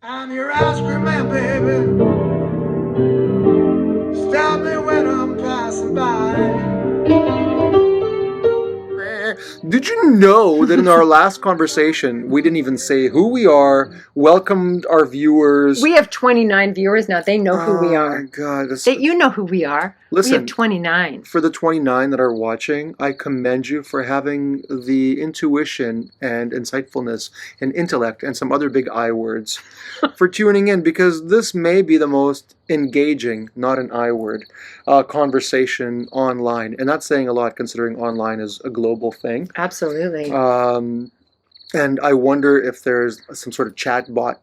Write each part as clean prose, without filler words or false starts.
I'm your ice cream man, baby. Stop me when I'm passing by. Did you know that in our last conversation, we didn't even say who we are, welcomed our viewers? We have 29 viewers now. They know who we are. Oh, my God. You know who we are. Listen, we have 29. For the 29 that are watching, I commend you for having the intuition and insightfulness and intellect and some other big I words for tuning in, because this may be the most engaging, not an I word, conversation online. And that's saying a lot considering online is a global thing. Absolutely. And I wonder if there's some sort of chat bot,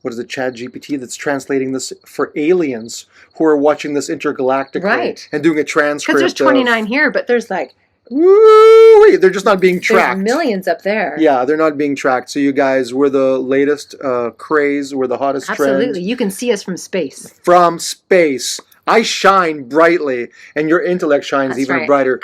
what is it, Chat GPT, that's translating this for aliens who are watching this intergalactically, right, and doing a transcript. Because there's 29 here, but there's like, woo, they're just not being tracked. There's millions up there. Yeah, they're not being tracked. So you guys, we're the latest craze, we're the hottest trend. Absolutely, you can see us from space. From space. I shine brightly, and your intellect shines That's even right. brighter.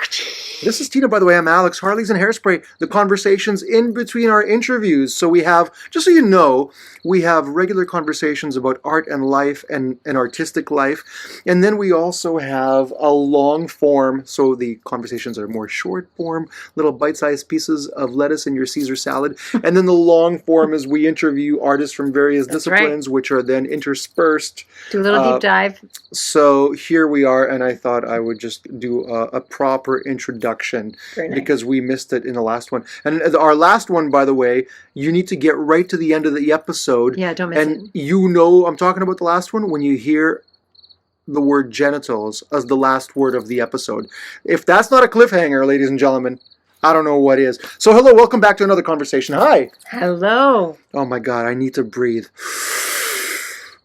This is Tina, by the way. I'm Alex. Harleys and Hairspray, the conversations in between our interviews. So we have, just so you know, we have regular conversations about art and life and artistic life. And then we also have a long form, so the conversations are more short form, little bite-sized pieces of lettuce in your Caesar salad. And then the long form is we interview artists from various disciplines, right, which are then interspersed. Do a little deep dive. So here we are, and I thought I would just do a proper introduction. Very nice. Because we missed it in the last one. And our last one, by the way, you need to get right to the end of the episode. Yeah, don't miss it. And you know I'm talking about the last one when you hear the word genitals as the last word of the episode. If that's not a cliffhanger, ladies and gentlemen, I don't know what is. So hello, welcome back to another conversation. Hi. Hello. Oh my God, I need to breathe.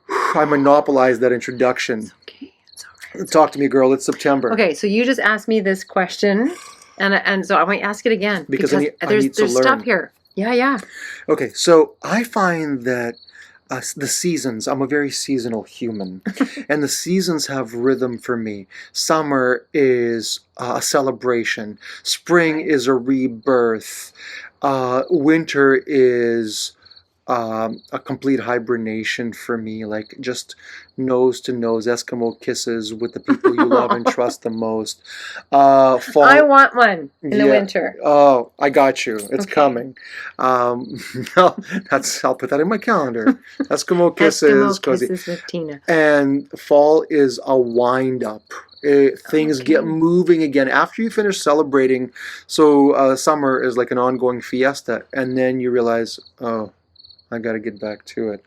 I monopolized that introduction. It's okay. It's all right. Talk to me, girl. It's September. Okay, so you just asked me this question, and so I want to ask it again because I need to learn. There's stuff here. Yeah. Okay, so I find that the seasons, I'm a very seasonal human, and the seasons have rhythm for me. Summer is a celebration. Spring is a rebirth. Winter is a complete hibernation for me, like just nose to nose Eskimo kisses with the people you love and trust the most. Fall, I want one in the winter. Oh, I got you. It's coming. No, I'll put that in my calendar. Eskimo kisses, cozy. With Tina. And fall is a wind up. Things get moving again after you finish celebrating. So summer is like an ongoing fiesta, and then you realize, oh, I got to get back to it.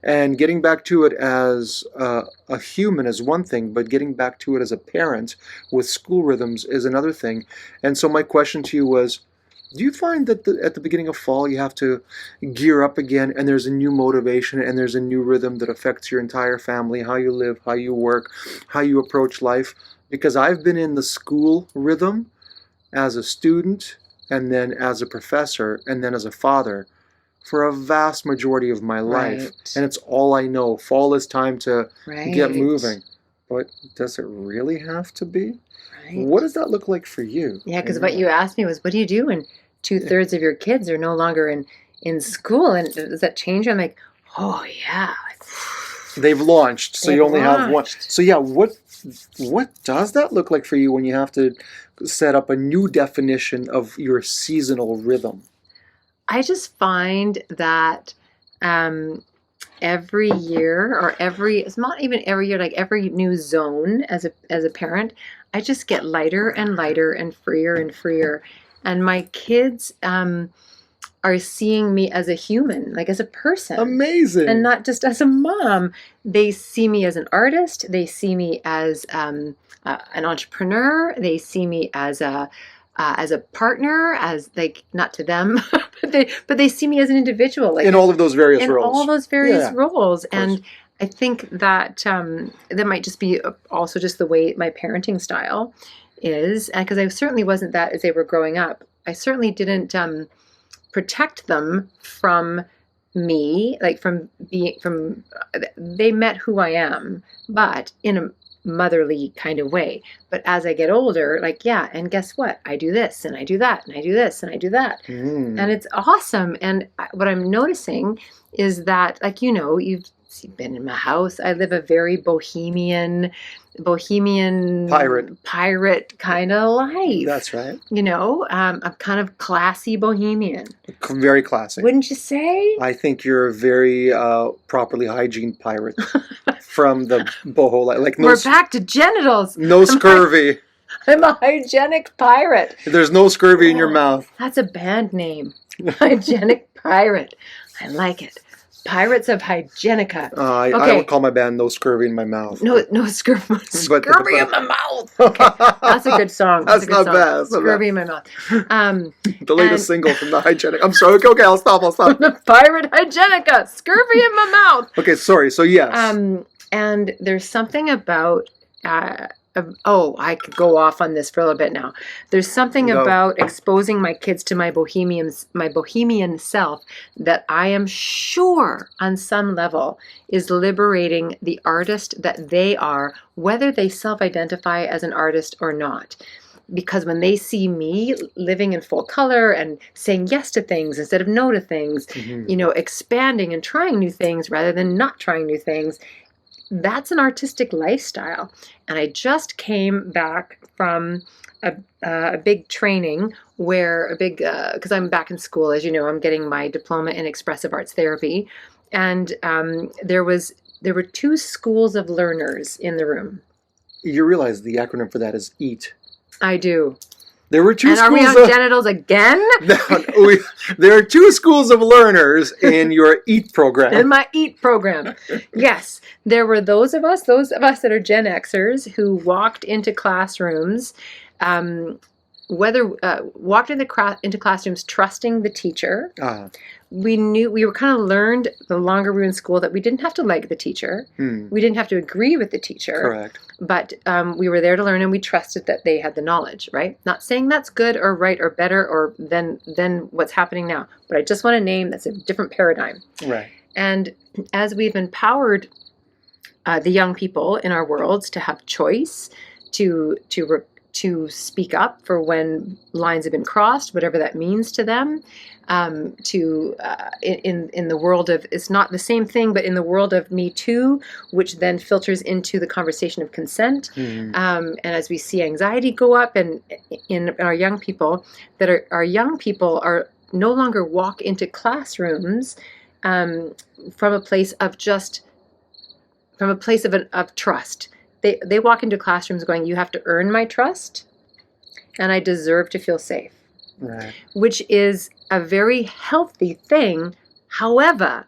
And getting back to it as a human is one thing, but getting back to it as a parent with school rhythms is another thing. And so my question to you was, do you find that at the beginning of fall you have to gear up again, and there's a new motivation and there's a new rhythm that affects your entire family, how you live, how you work, how you approach life? Because I've been in the school rhythm as a student, and then as a professor, and then as a father for a vast majority of my life. Right. And it's all I know. Fall is time to right. get moving. But does it really have to be? Right. What does that look like for you? Yeah, because what you asked me was, what do you do when 2/3 of your kids are no longer in school? And does that change? I'm like, oh, yeah. They've launched, so you only have one. So yeah, what does that look like for you when you have to set up a new definition of your seasonal rhythm? I just find that every year, or it's not even every year, like every new zone as a parent, I just get lighter and lighter and freer. And my kids are seeing me as a human, like as a person. Amazing. And not just as a mom. They see me as an artist. They see me as an entrepreneur. They see me as a partner, as like, not to them, but they see me as an individual, like in all of those various roles. In all those various roles, and I think that that might just be also just the way my parenting style is, and because I certainly wasn't that as they were growing up. I certainly didn't protect them from me, like from they met who I am, but in motherly kind of way. But as I get older, like, yeah, and guess what? I do this and I do that and I do this and I do that. And it's awesome. And what I'm noticing is that, like, you've been in my house. I live a very bohemian pirate kind of life. That's right. I'm kind of classy bohemian. Very classic. Wouldn't you say? I think you're a very properly hygiened pirate from the boho life. Like we're back to genitals. No scurvy. I'm a hygienic pirate. There's no scurvy in your mouth. That's a band name. Hygienic pirate. I like it. Pirates of Hygienica. I would call my band No Scurvy in My Mouth. No scurvy. Scurvy in my mouth. Okay. That's a good song. That's not bad. Scurvy in my mouth. The latest single from the Hygienic. I'm sorry. Okay, I'll stop. The Pirate Hygienica. Scurvy in my mouth. Okay, sorry. So yes. And there's something about I could go off on this for a little bit now. There's something about exposing my kids to my bohemian self that I am sure on some level is liberating the artist that they are, whether they self-identify as an artist or not. Because when they see me living in full color and saying yes to things instead of no to things, expanding and trying new things rather than not trying new things, that's an artistic lifestyle. And I just came back from a big training because I'm back in school, as you know, I'm getting my diploma in expressive arts therapy. And there were 2 schools of learners in the room. You realize the acronym for that is EAT. I do. There were 2 schools. Are we on genitals again? There are 2 schools of learners in your EAT program. In my EAT program. Yes. There were those of us that are Gen Xers who walked into classrooms, walked into classrooms trusting the teacher. We were kind of learned the longer we were in school that we didn't have to like the teacher. We didn't have to agree with the teacher. Correct. But we were there to learn, and we trusted that they had the knowledge, right? Not saying that's good or right or better or than what's happening now. But I just want to name that's a different paradigm. Right. And as we've empowered the young people in our worlds to have choice, to speak up for when lines have been crossed, whatever that means to them, in the world of, it's not the same thing, but in the world of Me Too, which then filters into the conversation of consent. And as we see anxiety go up and in our young people, our young people are no longer walk into classrooms from a place of trust. They walk into classrooms going, you have to earn my trust, and I deserve to feel safe. Right. Which is a very healthy thing. However,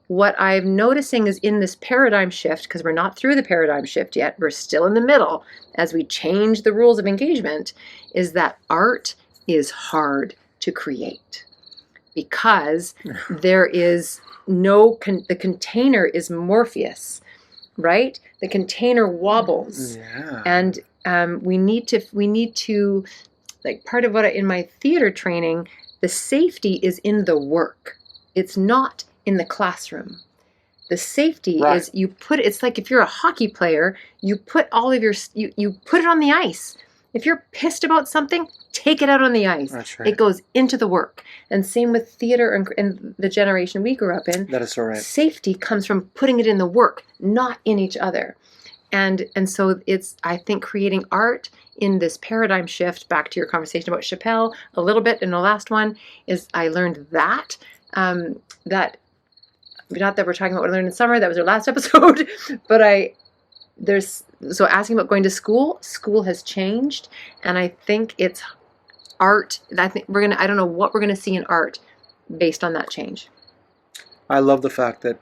what I'm noticing is in this paradigm shift, because we're not through the paradigm shift yet, we're still in the middle as we change the rules of engagement, is that art is hard to create because there is the container is Morpheus, right? The container wobbles. Yeah. And we need to, like, part of what in my theater training, the safety is in the work. It's not in the classroom. The safety is it's like if you're a hockey player, you put all of you put it on the ice. If you're pissed about something, take it out on the ice. That's right. It goes into the work. And same with theater and the generation we grew up in. That is so right. Safety comes from putting it in the work, not in each other. And so it's, I think, creating art in this paradigm shift, back to your conversation about Chappelle a little bit in the last one, is I learned that not that we're talking about what I learned in summer, that was our last episode, but so asking about going to school has changed, and I think it's art. I don't know what we're gonna see in art based on that change. I love the fact that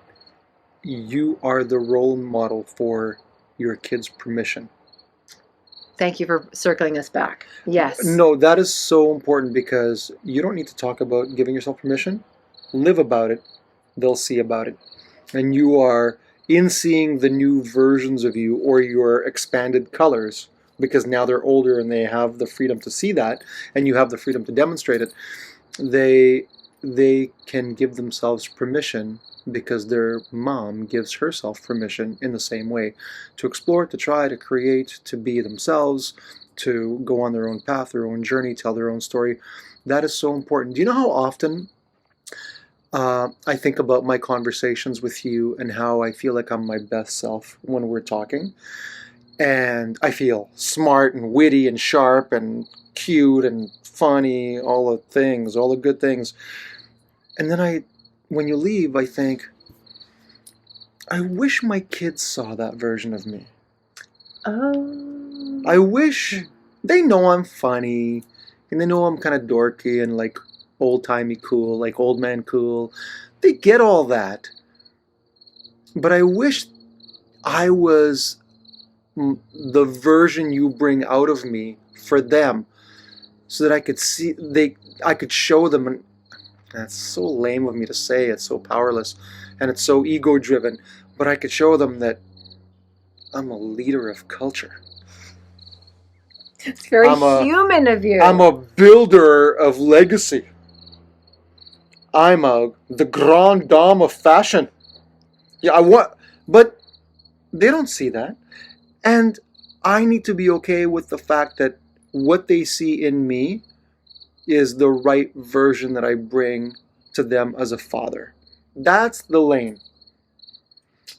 you are the role model for your kids' permission. Thank you for circling us back. Yes. No, that is so important, because you don't need to talk about giving yourself permission. Live about it. They'll see about it. And you are in seeing the new versions of you, or your expanded colors, because now they're older and they have the freedom to see that, and you have the freedom to demonstrate it. They can give themselves permission because their mom gives herself permission in the same way to explore, to try, to create, to be themselves, to go on their own path, their own journey, tell their own story. That is so important. Do you know how often I think about my conversations with you and how I feel like I'm my best self when we're talking? And I feel smart and witty and sharp and cute and funny, all the things, all the good things. And then when you leave, I think, I wish my kids saw that version of me. Oh. I wish they know I'm funny and they know I'm kind of dorky and like old-timey cool, like old man cool. They get all that. But I wish I was the version you bring out of me for them so that I could see, I could show them. And that's so lame of me to say, it's so powerless and it's so ego-driven, but I could show them that I'm a leader of culture. It's very human of you. I'm a builder of legacy. I'm the grande dame of fashion. Yeah, but they don't see that. And I need to be okay with the fact that what they see in me is the right version that I bring to them as a father. That's the lane.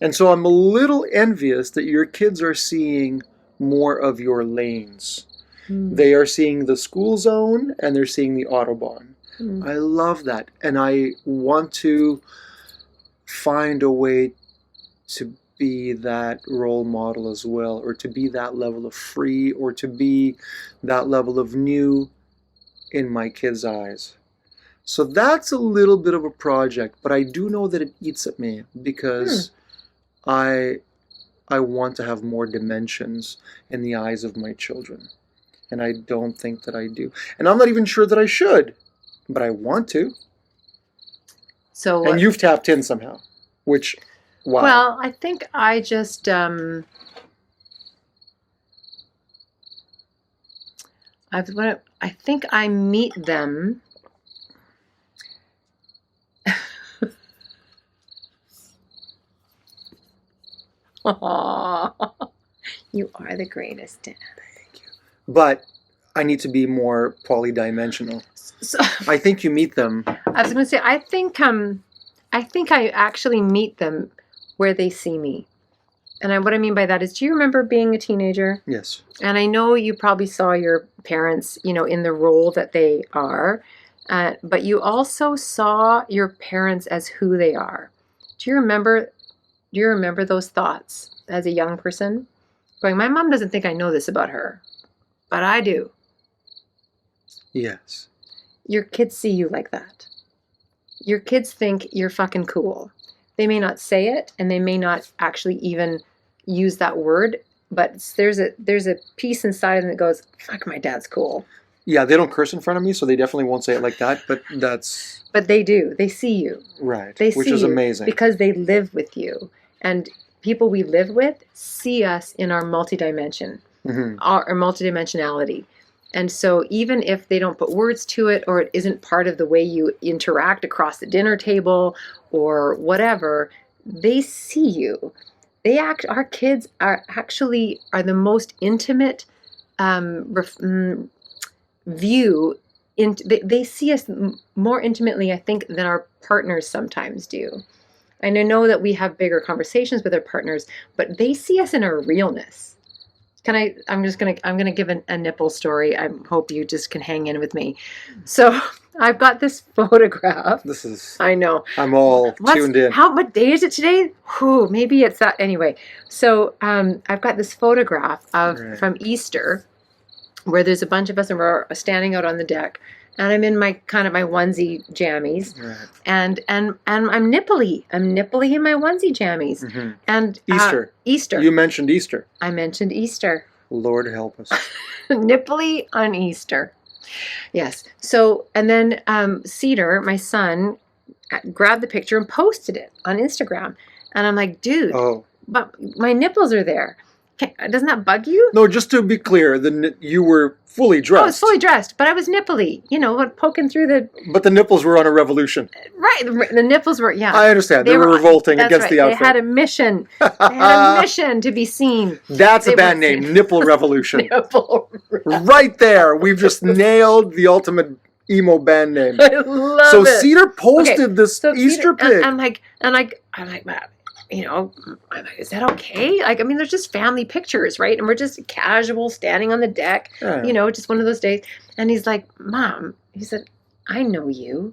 And so I'm a little envious that your kids are seeing more of your lanes. They are seeing the school zone and they're seeing the Autobahn. I love that. And I want to find a way to be that role model as well, or to be that level of free, or to be that level of new in my kids' eyes. So that's a little bit of a project, but I do know that it eats at me because I want to have more dimensions in the eyes of my children. And I don't think that I do. And I'm not even sure that I should, but I want to. So, and you've tapped in somehow, which, wow. Well, I think I just, I think I meet them. You are the greatest, Dan. Thank you. But I need to be more polydimensional. So, I think you meet them. I was going to say, I think I actually meet them where they see me. And what I mean by that is, do you remember being a teenager? Yes. And I know you probably saw your parents, in the role that they are, but you also saw your parents as who they are. Do you remember those thoughts as a young person? Going, my mom doesn't think I know this about her, but I do. Yes. Your kids see you like that. Your kids think you're fucking cool. They may not say it, and they may not actually even use that word, but there's a piece inside of them that goes, fuck, my dad's cool. Yeah, they don't curse in front of me, so they definitely won't say it like that, but that's... But they do. They see you. Right, which is amazing. Because they live with you. And people we live with see us in our multidimension, our multidimensionality. And so even if they don't put words to it, or it isn't part of the way you interact across the dinner table or whatever, they see you. Our kids are the most intimate view. They see us more intimately, I think, than our partners sometimes do. And I know that we have bigger conversations with our partners, but they see us in our realness. I'm gonna give a nipple story. I hope you just can hang in with me. So I've got this photograph. I know. I'm all tuned in. What day is it today? Maybe it's that. Anyway, so I've got this photograph from Easter, where there's a bunch of us and we're standing out on the deck. And I'm in my onesie jammies, and I'm nipply. I'm nipply in my onesie jammies. Mm-hmm. And Easter. You mentioned Easter. I mentioned Easter. Lord help us. Nipply on Easter. Yes. So, and then Cedar, my son, grabbed the picture and posted it on Instagram, and I'm like, dude, but my nipples are there. Doesn't that bug you? No, just to be clear, you were fully dressed. I was fully dressed, but I was nipply, poking through the... But the nipples were on a revolution. Right, the nipples were, yeah. I understand. They were revolting against the outfit. They had a mission. They had a mission to be seen. That's a band name, Nipple Revolution. Nipple Revolution. Right there. We've just nailed the ultimate emo band name. I love it. So Cedar posted this Easter pic. I'm like, is that okay? Like, I mean, there's just family pictures, right? And we're just casual standing on the deck, just one of those days. And he's like, Mom, he said, I know you.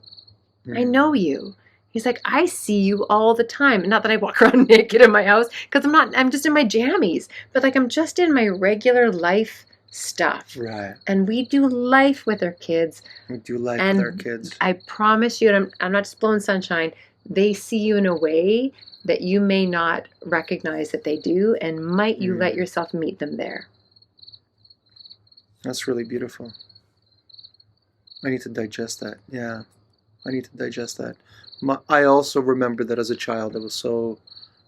I know you. He's like, I see you all the time. Not that I walk around naked in my house, because I'm just in my jammies. But like, I'm just in my regular life stuff. Right. And we do life with our kids. We do life with our kids. I promise you, and I'm not just blowing sunshine, they see you in a way that you may not recognize that they do, and might you let yourself meet them there. That's really beautiful. I need to digest that. Yeah, I need to digest that. I also remember that as a child, I was so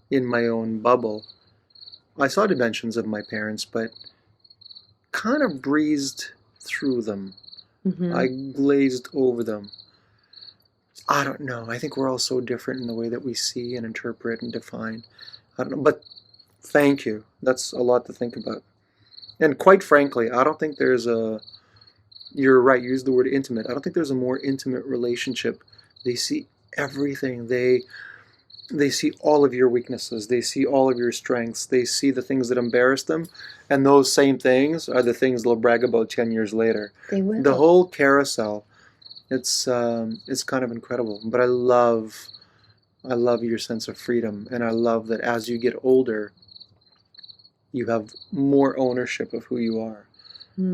in my own bubble. I saw dimensions of my parents, but kind of breezed through them. Mm-hmm. I glazed over them. I don't know. I think we're all so different in the way that we see and interpret and define. I don't know. But thank you. That's a lot to think about. And quite frankly, I don't think there's you're right, you used the word intimate. I don't think there's a more intimate relationship. They see everything. They see all of your weaknesses. They see all of your strengths. They see the things that embarrass them. And those same things are the things they'll brag about 10 years later. They will. The whole carousel. It's kind of incredible, but I love your sense of freedom, and I love that as you get older, you have more ownership of who you are.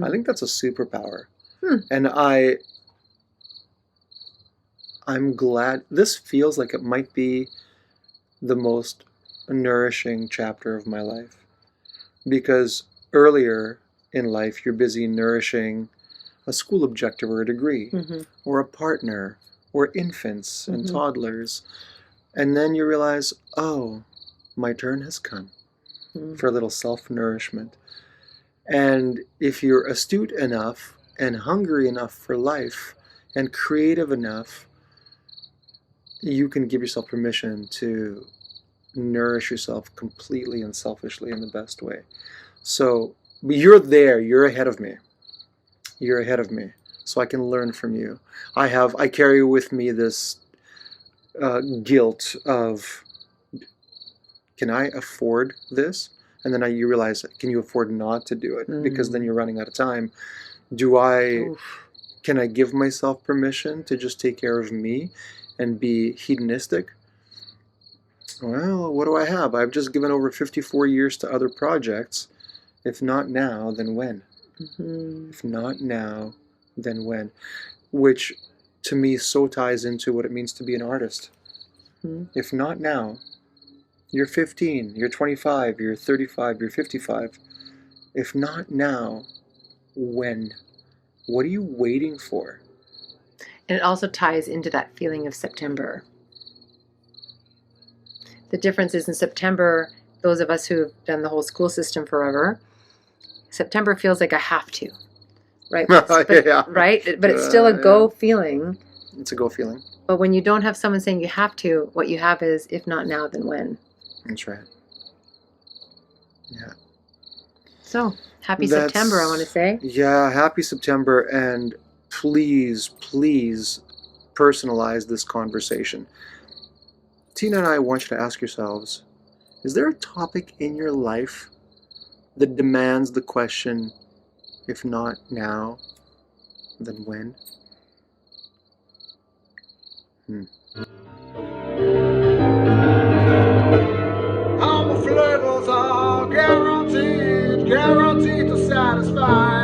I think that's a superpower, and I'm glad. This feels like it might be the most nourishing chapter of my life, because earlier in life you're busy nourishing a school objective or a degree, or a partner, or infants and toddlers. And then you realize, oh, my turn has come for a little self-nourishment. And if you're astute enough and hungry enough for life and creative enough, you can give yourself permission to nourish yourself completely and selfishly in the best way. So you're there, you're ahead of me. You're ahead of me, so I can learn from you. I carry with me this guilt of, can I afford this? And then you realize, can you afford not to do it? Because then you're running out of time. Can I give myself permission to just take care of me and be hedonistic? Well, what do I have? I've just given over 54 years to other projects. If not now, then when? If not now, then when? Which to me so ties into what it means to be an artist. If not now, you're 15, you're 25, you're 35, you're 55. If not now, when? What are you waiting for? And it also ties into that feeling of September. The difference is in September, those of us who've done the whole school system forever, September feels like a have to, right? Right? But it's still a go feeling. It's a go feeling. But when you don't have someone saying you have to, what you have is, if not now, then when? That's right. Yeah. So, happy September, I want to say. Yeah, happy September. And please, please personalize this conversation. Tina and I want you to ask yourselves, is there a topic in your life that demands the question, if not now, then when? All the flavors are guaranteed to satisfy.